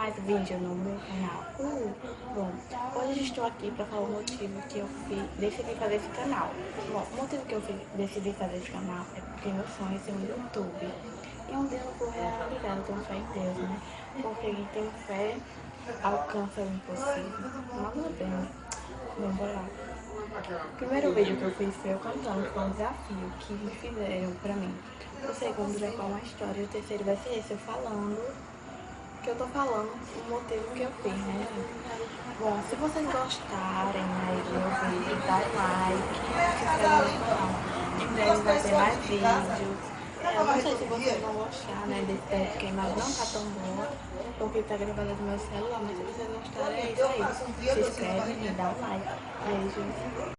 mais vídeo no meu canal. Bom, hoje estou aqui para falar o motivo que eu decidi fazer esse canal. Bom, o motivo que eu decidi fazer esse canal é porque meu sonho é ser um YouTube. E um dia eu vou realizar, eu tenho fé em Deus, né? Porque quem tem fé alcança o impossível. Não Deus. Bom, bora lá. O primeiro vídeo que eu fiz foi eu cantando, foi um desafio que fizeram pra mim. O segundo vai com uma história, e o terceiro vai ser esse, eu falando, que eu tô falando o motivo que eu fiz, né? Bom, se vocês gostarem aí do meu vídeo, dá like, se inscreve no canal. Em breve vai ter mais vídeos. Eu não sei se vocês vão gostar, né, desse tempo, porque a imagem não tá tão boa, porque tá gravada no meu celular, mas se vocês gostarem, é isso aí. Se inscreve e dá um like. Beijos.